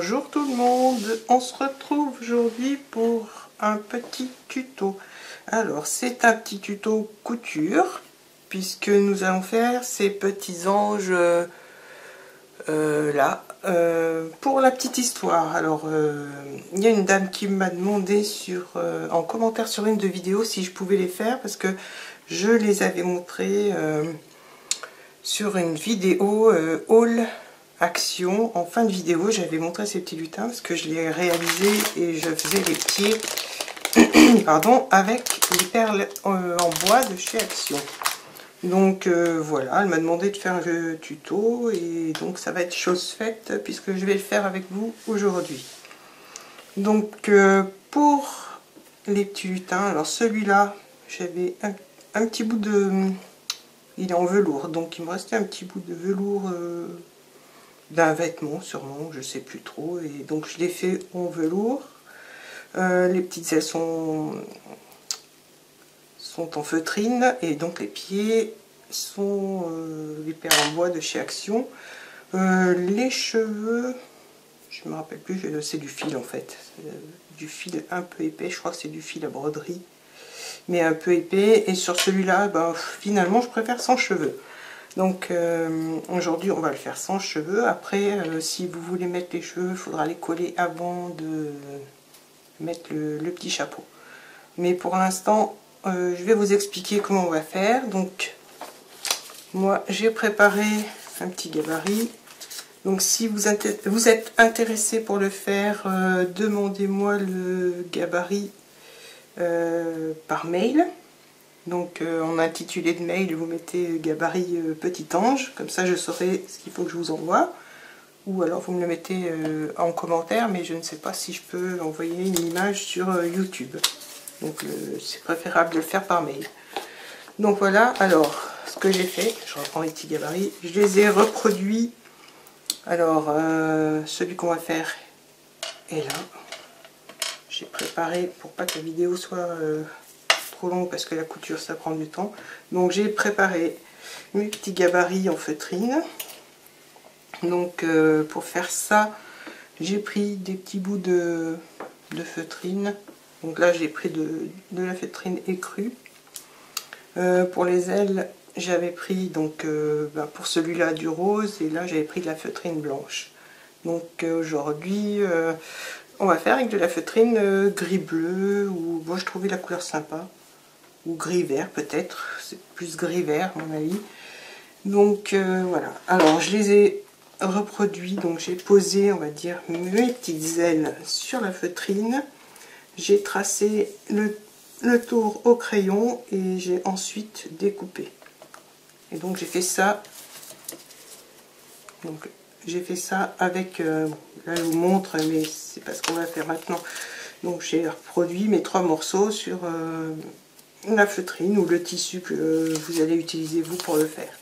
Bonjour tout le monde, on se retrouve aujourd'hui pour un petit tuto. Alors c'est un petit tuto couture puisque nous allons faire ces petits anges là. Pour la petite histoire, alors il y a une dame qui m'a demandé en commentaire sur une de vidéos si je pouvais les faire parce que je les avais montrés sur une vidéo haul action. En fin de vidéo, j'avais montré ces petits lutins parce que je les réalisais et je faisais les pieds pardon, avec les perles en bois de chez Action. Donc voilà, elle m'a demandé de faire le tuto et donc ça va être chose faite puisque je vais le faire avec vous aujourd'hui. Donc pour les petits lutins, alors celui-là, j'avais un petit bout de... Il est en velours, donc il me restait un petit bout de velours d'un vêtement sûrement, je sais plus trop, et donc je l'ai fait en velours. Les petites ailes sont en feutrine et donc les pieds sont les perles en bois de chez Action. Les cheveux, je me rappelle plus, c'est du fil en fait, du fil un peu épais, je crois que c'est du fil à broderie, mais un peu épais, et sur celui-là, ben, finalement je préfère sans cheveux. Donc aujourd'hui on va le faire sans cheveux. Après si vous voulez mettre les cheveux, il faudra les coller avant de mettre le petit chapeau. Mais pour l'instant je vais vous expliquer comment on va faire. Donc moi j'ai préparé un petit gabarit. Donc si vous êtes intéressé pour le faire, demandez-moi le gabarit par mail. Donc en intitulé de mail, vous mettez gabarit petit ange, comme ça je saurai ce qu'il faut que je vous envoie. Ou alors vous me le mettez en commentaire, mais je ne sais pas si je peux envoyer une image sur YouTube. Donc c'est préférable de le faire par mail. Donc voilà, alors ce que j'ai fait, je reprends les petits gabarits, je les ai reproduits. Alors celui qu'on va faire est là. J'ai préparé pour pas que la vidéo soit... long parce que la couture ça prend du temps. Donc j'ai préparé mes petits gabarits en feutrine. Donc pour faire ça, j'ai pris des petits bouts de feutrine. Donc là j'ai pris de la feutrine écrue. Pour les ailes, j'avais pris donc pour celui-là du rose, et là j'avais pris de la feutrine blanche. Donc aujourd'hui on va faire avec de la feutrine gris bleu, ou moi je trouvais la couleur sympa, ou gris vert peut-être, c'est plus gris vert à mon avis. Donc voilà, alors je les ai reproduits, donc j'ai posé on va dire mes petites ailes sur la feutrine, j'ai tracé le tour au crayon et j'ai ensuite découpé. Et donc j'ai fait ça, donc j'ai fait ça avec, là je vous montre mais c'est pas ce qu'on va faire maintenant. Donc j'ai reproduit mes 3 morceaux sur la feutrine ou le tissu que vous allez utiliser vous pour le faire.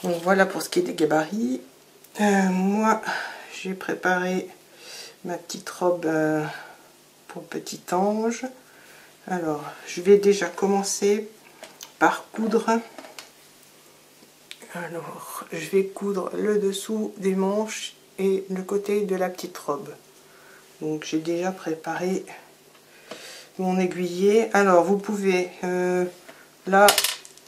Donc voilà pour ce qui est des gabarits. Moi j'ai préparé ma petite robe pour petit ange. Alors je vais déjà commencer par coudre. Alors je vais coudre le dessous des manches et le côté de la petite robe. Donc j'ai déjà préparé mon aiguillet. Alors vous pouvez, là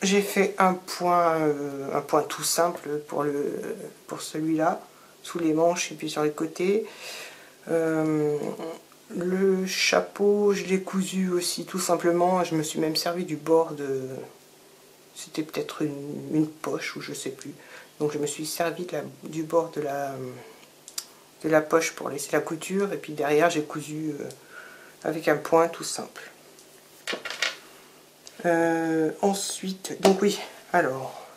j'ai fait un point tout simple pour celui-là, sous les manches et puis sur les côtés. Le chapeau je l'ai cousu aussi tout simplement, je me suis même servi du bord de... C'était peut-être une poche ou je sais plus. Donc je me suis servi du bord de la poche pour laisser la couture, et puis derrière j'ai cousu avec un point tout simple. Ensuite, donc oui, alors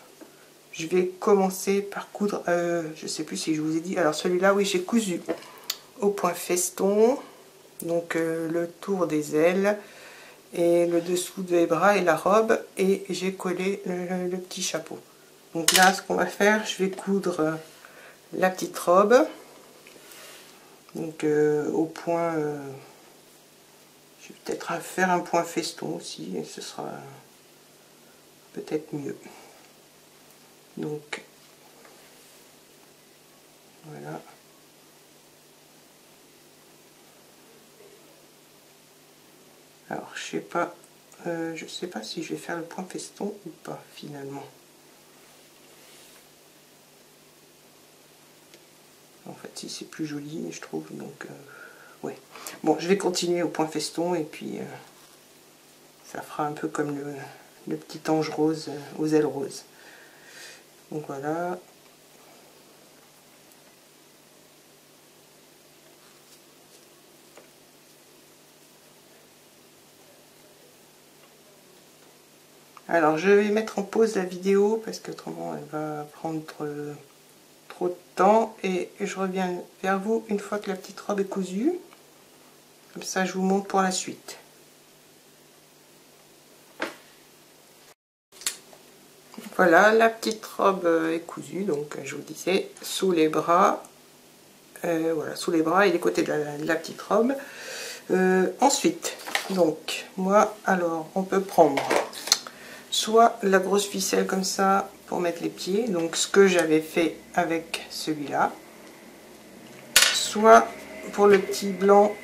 je vais commencer par coudre, je sais plus si je vous ai dit, alors celui-là, oui, j'ai cousu au point feston, donc le tour des ailes et le dessous des bras et la robe, et j'ai collé le petit chapeau. Donc là, ce qu'on va faire, je vais coudre la petite robe, donc au point, je vais peut-être faire un point feston aussi, et ce sera peut-être mieux. Donc voilà, Alors je sais pas si je vais faire le point feston ou pas finalement. En fait, si c'est plus joli, je trouve, donc ouais. Bon, je vais continuer au point feston et puis ça fera un peu comme le petit ange rose aux ailes roses. Donc voilà. Alors je vais mettre en pause la vidéo parce qu'autrement elle va prendre trop de temps et je reviens vers vous une fois que la petite robe est cousue. Comme ça je vous montre pour la suite. Voilà, la petite robe est cousue, donc je vous disais sous les bras. Voilà, sous les bras et les côtés de la petite robe. Ensuite, donc moi, alors on peut prendre soit la grosse ficelle comme ça pour mettre les pieds, donc ce que j'avais fait avec celui-là, soit pour le petit blanc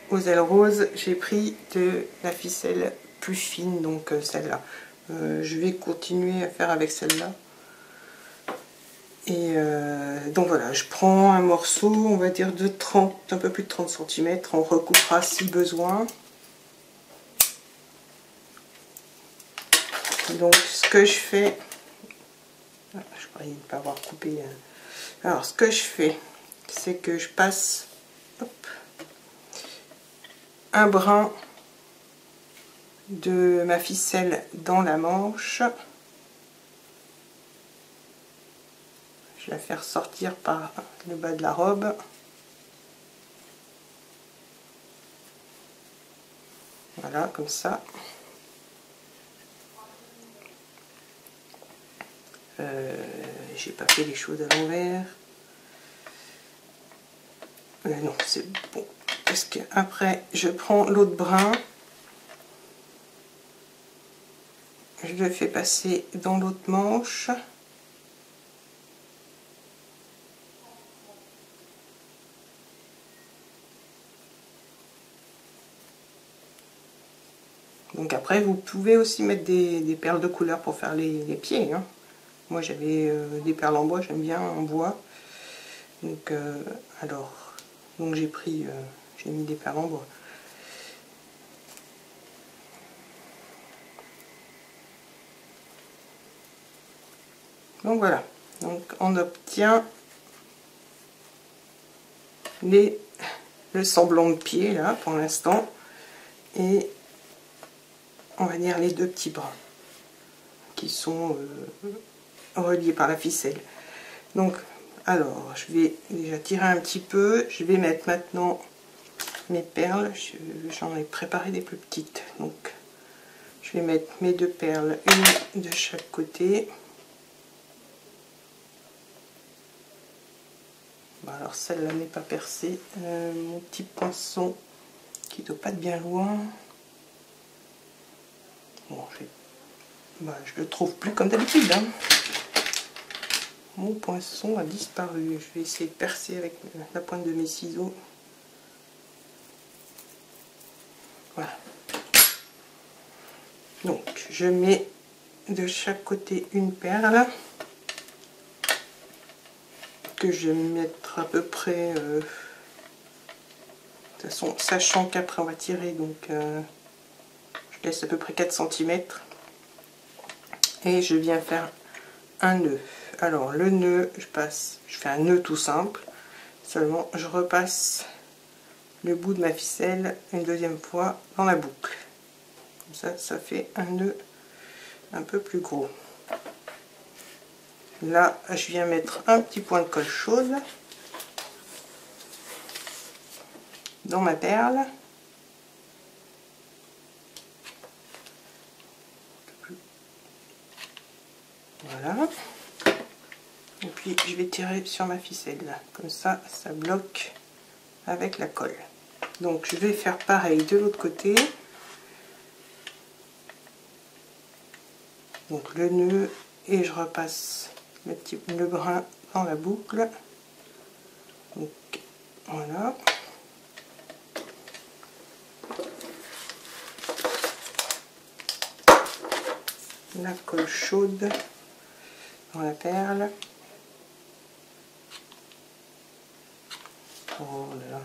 aux ailes roses, j'ai pris de la ficelle plus fine, donc celle-là. Je vais continuer à faire avec celle-là. Et donc voilà, je prends un morceau, on va dire de 30, un peu plus de 30 cm, on recoupera si besoin. Donc ce que je fais, je croyais ne pas avoir coupé. Alors ce que je fais, c'est que je passe un brin de ma ficelle dans la manche. Je vais la faire sortir par le bas de la robe. Voilà, comme ça. J'ai pas fait les choses à l'envers. Non, c'est bon. Parce que après, je prends l'autre brin. Je le fais passer dans l'autre manche. Donc après, vous pouvez aussi mettre des perles de couleur pour faire les pieds. Hein. Moi, j'avais des perles en bois, j'aime bien en bois. Donc, donc j'ai mis des perles en bois. Donc voilà. Donc on obtient le semblant de pied là pour l'instant. Et on va dire les deux petits bras qui sont reliés par la ficelle. Donc, alors, je vais déjà tirer un petit peu. Je vais mettre maintenant mes perles. J'en ai préparé des plus petites. Donc, je vais mettre mes deux perles, une de chaque côté. Bon, alors, celle-là n'est pas percée. Mon petit poinçon qui ne doit pas être bien loin. Bon, je le trouve plus comme d'habitude. Hein. Mon poinçon a disparu. Je vais essayer de percer avec la pointe de mes ciseaux. Voilà. Donc, je mets de chaque côté une perle que je vais mettre à peu près. De toute façon, sachant qu'après on va tirer, donc je laisse à peu près 4 cm. Et je viens faire un nœud. Alors le nœud, je fais un nœud tout simple, seulement je repasse le bout de ma ficelle une deuxième fois dans la boucle. Comme ça, ça fait un nœud un peu plus gros. Là, je viens mettre un petit point de colle chaude dans ma perle. Voilà. Et puis je vais tirer sur ma ficelle là. Comme ça, ça bloque avec la colle. Donc je vais faire pareil de l'autre côté. Donc le nœud et je repasse le brin dans la boucle. Donc voilà. la colle chaude dans la perle. Oh là là.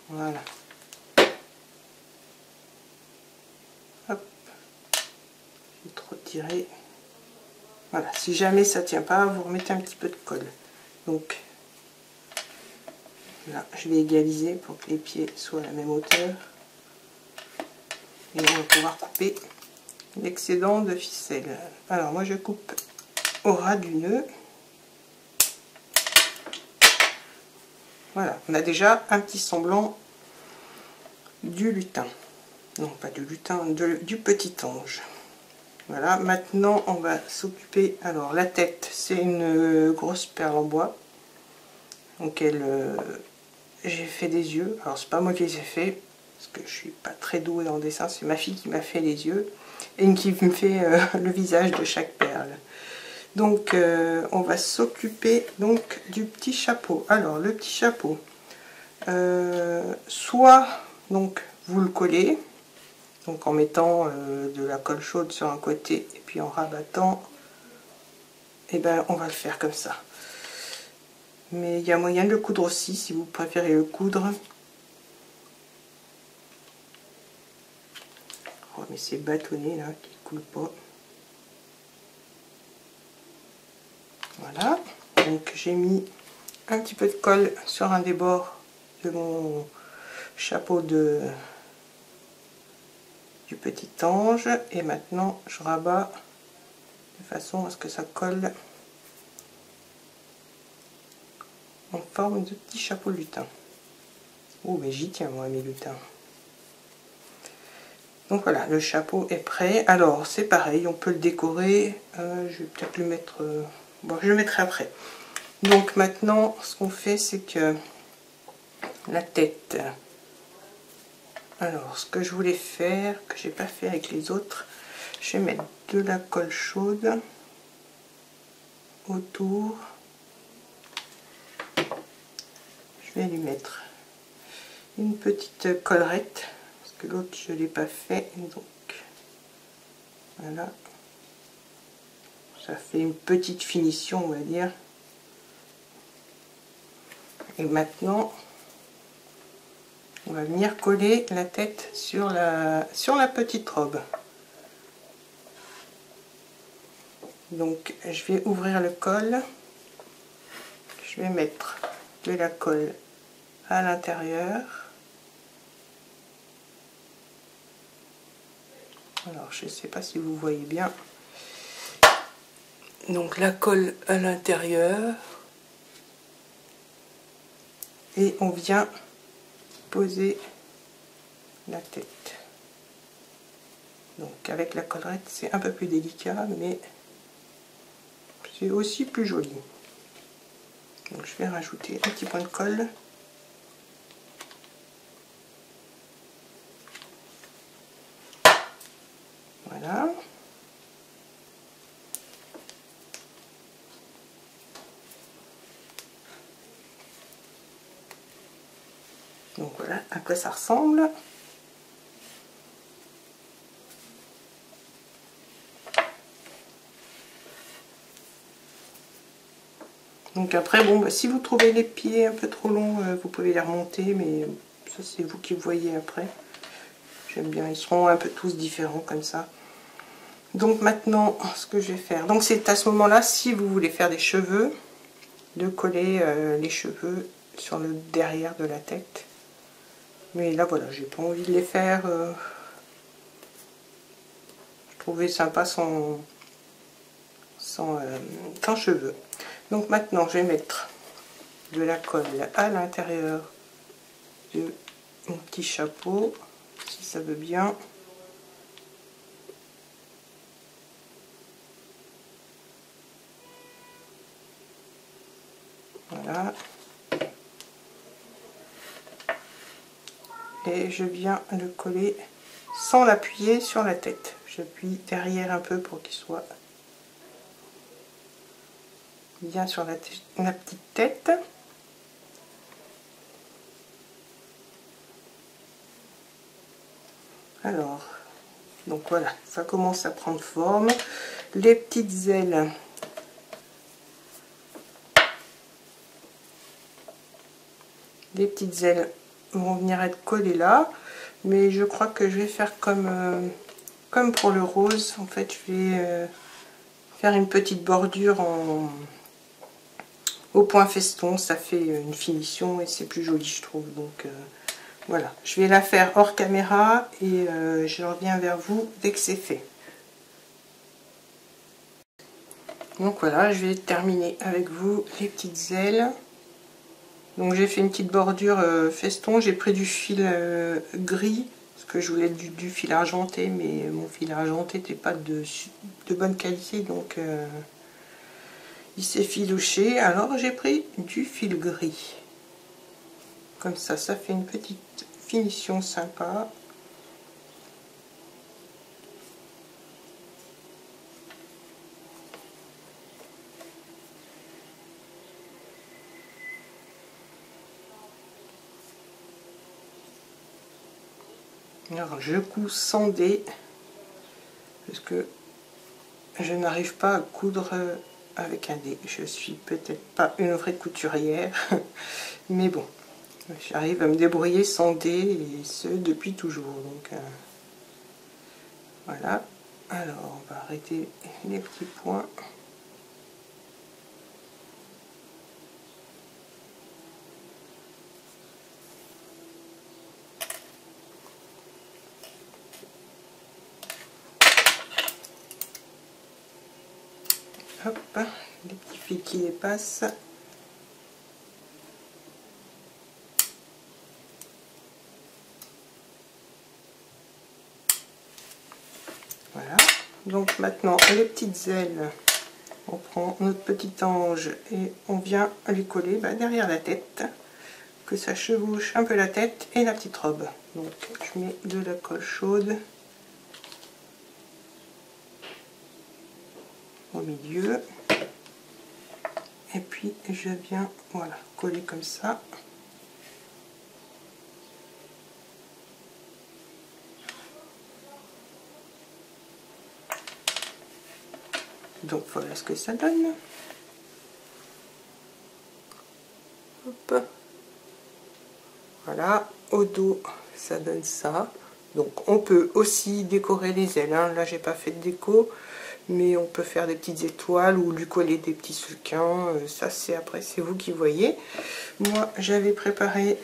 Voilà. Hop. J'ai trop tiré. Voilà. Si jamais ça tient pas, vous remettez un petit peu de colle. Donc là, je vais égaliser pour que les pieds soient à la même hauteur. Et on va pouvoir couper l'excédent de ficelle. Alors moi je coupe au ras du nœud. Voilà, on a déjà un petit semblant du lutin. Non, pas du lutin, du petit ange. Voilà, maintenant on va s'occuper. Alors la tête, c'est une grosse perle en bois. Donc j'ai fait des yeux. Alors c'est pas moi qui les ai fait, parce que je suis pas très douée dans le dessin. C'est ma fille qui m'a fait les yeux et qui me fait le visage de chaque perle. Donc on va s'occuper donc du petit chapeau. Alors le petit chapeau, soit donc vous le collez, donc en mettant de la colle chaude sur un côté et puis en rabattant, et ben on va le faire comme ça. Mais il y a moyen de le coudre aussi si vous préférez le coudre. Oh mais c'est bâtonné là qui ne coule pas. Voilà, donc j'ai mis un petit peu de colle sur un des bords de mon chapeau du petit ange, et maintenant je rabats de façon à ce que ça colle en forme de petit chapeau lutin. Oh mais j'y tiens moi mes lutins. Donc voilà, le chapeau est prêt. Alors c'est pareil, on peut le décorer. Je vais peut-être le mettre... bon, je le mettrai après. Donc maintenant, ce qu'on fait, c'est que la tête... Alors, ce que je voulais faire, que j'ai pas fait avec les autres, je vais mettre de la colle chaude autour. Je vais lui mettre une petite collerette, parce que l'autre je ne l'ai pas fait. Donc voilà, ça fait une petite finition, on va dire. Et maintenant, on va venir coller la tête sur la petite robe. Donc je vais ouvrir le col, je vais mettre de la colle à l'intérieur. Alors je ne sais pas si vous voyez bien. Donc la colle à l'intérieur. Et on vient poser la tête. Donc avec la collerette c'est un peu plus délicat, mais c'est aussi plus joli. Donc je vais rajouter un petit point de colle. Voilà. Donc voilà à quoi ça ressemble. Donc après, bon, bah, si vous trouvez les pieds un peu trop longs, vous pouvez les remonter, mais ça c'est vous qui voyez après. J'aime bien, ils seront un peu tous différents comme ça. Donc maintenant, ce que je vais faire, donc c'est à ce moment-là, si vous voulez faire des cheveux, de coller les cheveux sur le derrière de la tête. Mais là voilà, j'ai pas envie de les faire. Je trouvais sympa sans cheveux. Donc maintenant, je vais mettre de la colle à l'intérieur de mon petit chapeau, si ça veut bien. Voilà. Et je viens le coller sans l'appuyer sur la tête. J'appuie derrière un peu pour qu'il soit bien sur la petite tête. Alors, Donc voilà, ça commence à prendre forme. Les petites ailes, vont venir être collées là, mais je crois que je vais faire comme pour le rose. En fait, je vais faire une petite bordure au point feston. Ça fait une finition et c'est plus joli, je trouve. Donc voilà, je vais la faire hors caméra et je reviens vers vous dès que c'est fait. Donc voilà, je vais terminer avec vous les petites ailes. Donc j'ai fait une petite bordure feston, j'ai pris du fil gris, parce que je voulais du fil argenté, mais mon fil argenté n'était pas de bonne qualité, donc il s'est filouché, alors j'ai pris du fil gris. Comme ça fait une petite finition sympa. Alors je couds sans dé, parce que je n'arrive pas à coudre avec un dé. Je suis peut-être pas une vraie couturière, mais bon, j'arrive à me débrouiller sans dé, et ce depuis toujours. Donc voilà. Alors on va arrêter les petits points. Hop, les petits fils qui dépassent. Voilà. Donc maintenant les petites ailes, on prend notre petit ange et on vient lui coller derrière la tête, que ça chevauche un peu la tête et la petite robe. Donc je mets de la colle chaude au milieu et puis je viens voilà coller comme ça. Donc voilà ce que ça donne. Hop. Voilà, au dos ça donne ça. Donc on peut aussi décorer les ailes, hein. Là j'ai pas fait de déco, mais on peut faire des petites étoiles ou lui coller des petits sequins. Ça c'est après, c'est vous qui voyez. Moi j'avais préparé,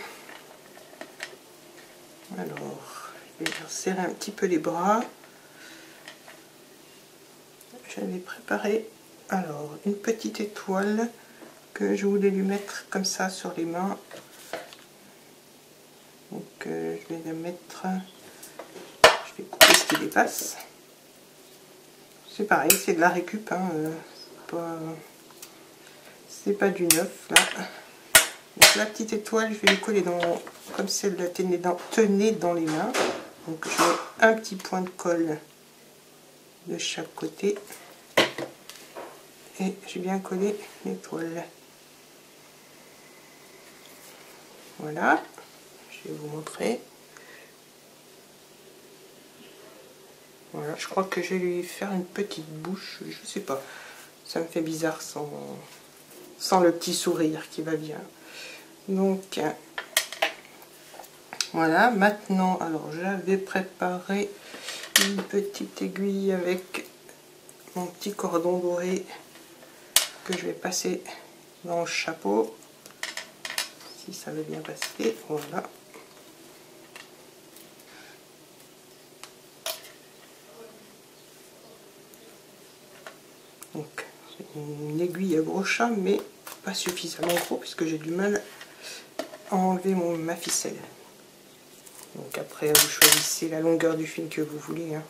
alors je vais serrer un petit peu les bras. J'avais préparé alors une petite étoile que je voulais lui mettre comme ça sur les mains. Donc je vais la mettre, je vais couper ce qui dépasse. C'est pareil, c'est de la récup, hein, c'est pas du neuf là. Donc la petite étoile, je vais lui coller comme si elle la tenait dans les mains. Donc je mets un petit point de colle de chaque côté et j'ai bien collé l'étoile. Voilà, je vais vous montrer. Voilà, je crois que je vais lui faire une petite bouche, je sais pas, ça me fait bizarre sans le petit sourire qui va bien. Donc voilà, maintenant, alors j'avais préparé une petite aiguille avec mon petit cordon doré que je vais passer dans le chapeau, si ça veut bien passer, voilà. Donc une aiguille à gros chat, mais pas suffisamment gros puisque j'ai du mal à enlever ma ficelle. Donc après vous choisissez la longueur du fil que vous voulez, hein.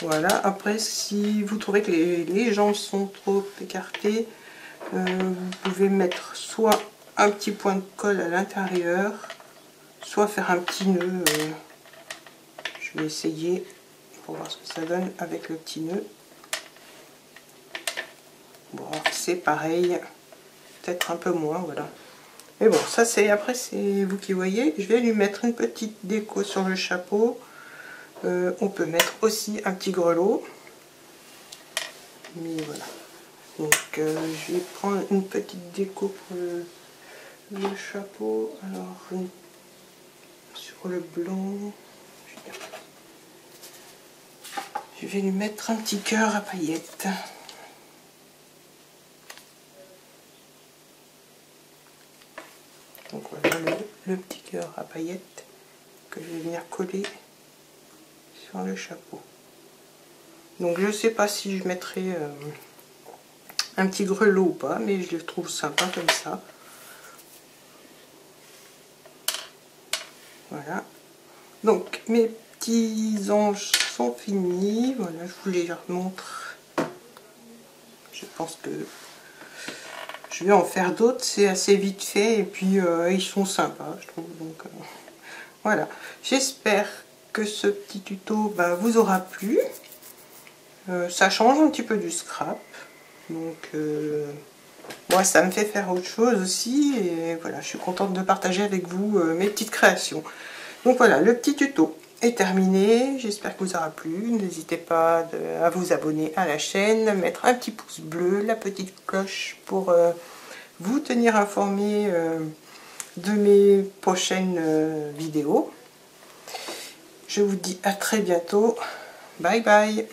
Voilà, après si vous trouvez que les jambes sont trop écartées, vous pouvez mettre soit un petit point de colle à l'intérieur, soit faire un petit nœud. Je vais essayer pour voir ce que ça donne avec le petit nœud. Bon, c'est pareil, peut-être un peu moins, voilà. Mais bon, ça c'est après c'est vous qui voyez. Je vais lui mettre une petite déco sur le chapeau. On peut mettre aussi un petit grelot. Mais voilà. Donc je vais prendre une petite déco pour le chapeau. Alors sur le blanc, je vais lui mettre un petit cœur à paillettes. Donc voilà le petit cœur à paillettes que je vais venir coller sur le chapeau. Donc je ne sais pas si je mettrai un petit grelot ou pas, mais je le trouve sympa comme ça. Voilà. Donc mes petits anges sont finis. Voilà, je vous les remontre. Je pense que je vais en faire d'autres, c'est assez vite fait et puis ils sont sympas, je trouve. Donc voilà, j'espère que ce petit tuto vous aura plu. Ça change un petit peu du scrap, donc moi ça me fait faire autre chose aussi et voilà, je suis contente de partager avec vous mes petites créations. Donc voilà, le petit tuto est terminé, j'espère que vous aura plu. N'hésitez pas à vous abonner à la chaîne, mettre un petit pouce bleu, la petite cloche pour vous tenir informé de mes prochaines vidéos. Je vous dis à très bientôt, bye bye.